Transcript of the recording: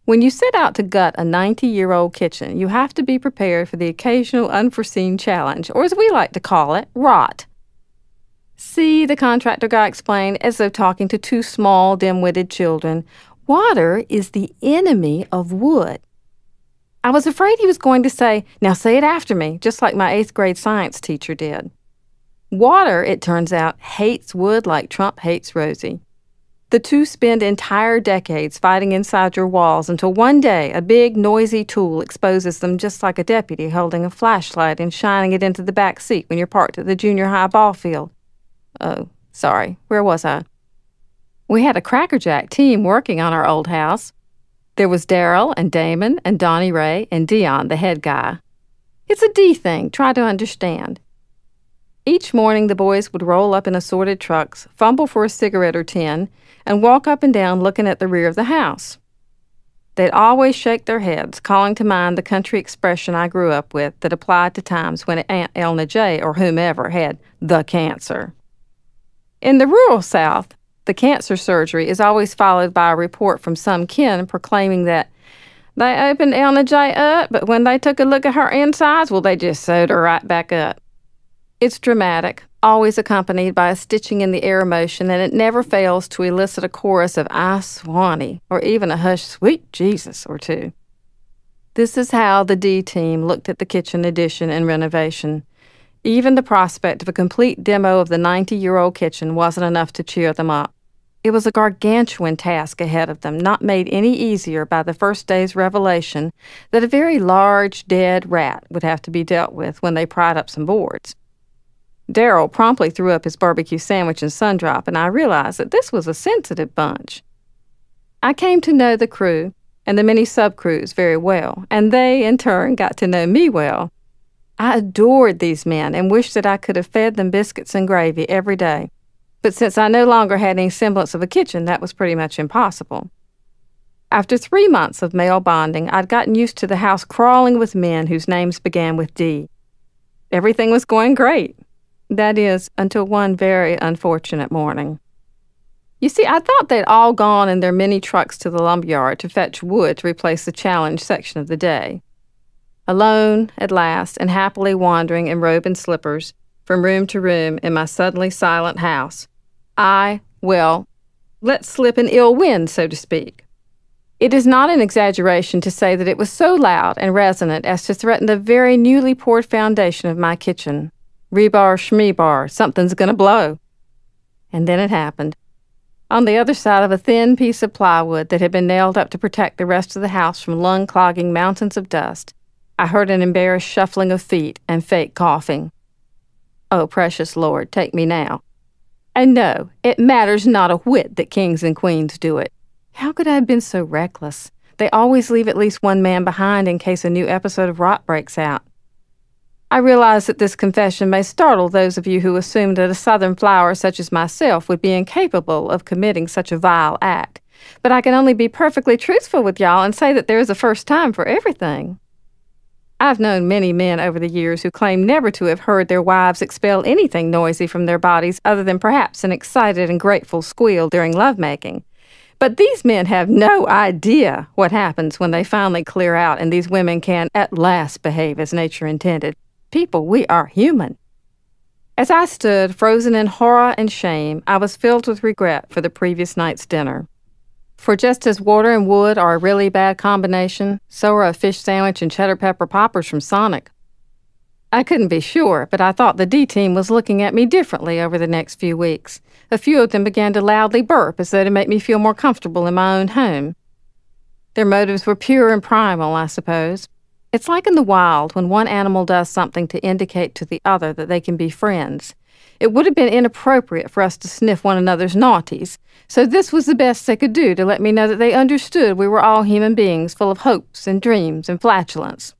When you set out to gut a 90-year-old kitchen, you have to be prepared for the occasional unforeseen challenge, or as we like to call it, rot. See, the contractor guy explained, as though talking to two small, dim-witted children, water is the enemy of wood. I was afraid he was going to say, "Now say it after me," just like my 8th grade science teacher did. Water, it turns out, hates wood like Trump hates Rosie. The two spend entire decades fighting inside your walls until one day a big, noisy tool exposes them just like a deputy holding a flashlight and shining it into the back seat when you're parked at the junior high ball field. Oh, sorry, where was I? We had a crackerjack team working on our old house. There was Daryl and Damon and Donnie Ray and Dion, the head guy. It's a D thing, try to understand. Each morning the boys would roll up in assorted trucks, fumble for a cigarette or 10, and walk up and down looking at the rear of the house. They'd always shake their heads, calling to mind the country expression I grew up with that applied to times when Aunt Elna J. or whomever had the cancer. In the rural South, the cancer surgery is always followed by a report from some kin proclaiming that they opened Elna J. up, but when they took a look at her insides, well, they just sewed her right back up. It's dramatic, always accompanied by a stitching in the air motion, and it never fails to elicit a chorus of "I Swanee," or even a "Hush, sweet Jesus" or two. This is how the D team looked at the kitchen addition and renovation. Even the prospect of a complete demo of the 90-year-old kitchen wasn't enough to cheer them up. It was a gargantuan task ahead of them, not made any easier by the first day's revelation that a very large, dead rat would have to be dealt with when they pried up some boards. Daryl promptly threw up his barbecue sandwich and sundrop, and I realized that this was a sensitive bunch. I came to know the crew and the many sub-crews very well, and they, in turn, got to know me well. I adored these men and wished that I could have fed them biscuits and gravy every day. But since I no longer had any semblance of a kitchen, that was pretty much impossible. After 3 months of male bonding, I'd gotten used to the house crawling with men whose names began with D. Everything was going great. That is, until one very unfortunate morning. You see, I thought they'd all gone in their mini trucks to the lumberyard to fetch wood to replace the challenge section of the day. Alone, at last, and happily wandering in robe and slippers from room to room in my suddenly silent house, I let slip an ill wind, so to speak. It is not an exaggeration to say that it was so loud and resonant as to threaten the very newly poured foundation of my kitchen. Rebar, schmebar, something's gonna blow. And then it happened. On the other side of a thin piece of plywood that had been nailed up to protect the rest of the house from lung-clogging mountains of dust, I heard an embarrassed shuffling of feet and fake coughing. Oh, precious Lord, take me now. And no, it matters not a whit that kings and queens do it. How could I have been so reckless? They always leave at least one man behind in case a new episode of rot breaks out. I realize that this confession may startle those of you who assume that a Southern flower such as myself would be incapable of committing such a vile act, but I can only be perfectly truthful with y'all and say that there is a first time for everything. I've known many men over the years who claim never to have heard their wives expel anything noisy from their bodies other than perhaps an excited and grateful squeal during lovemaking. But these men have no idea what happens when they finally clear out and these women can at last behave as nature intended. People, we are human. As I stood, frozen in horror and shame, I was filled with regret for the previous night's dinner. For just as water and wood are a really bad combination, so are a fish sandwich and cheddar pepper poppers from Sonic. I couldn't be sure, but I thought the D team was looking at me differently over the next few weeks. A few of them began to loudly burp as though to make me feel more comfortable in my own home. Their motives were pure and primal, I suppose. It's like in the wild when one animal does something to indicate to the other that they can be friends. It would have been inappropriate for us to sniff one another's naughties, so this was the best they could do to let me know that they understood we were all human beings full of hopes and dreams and flatulence.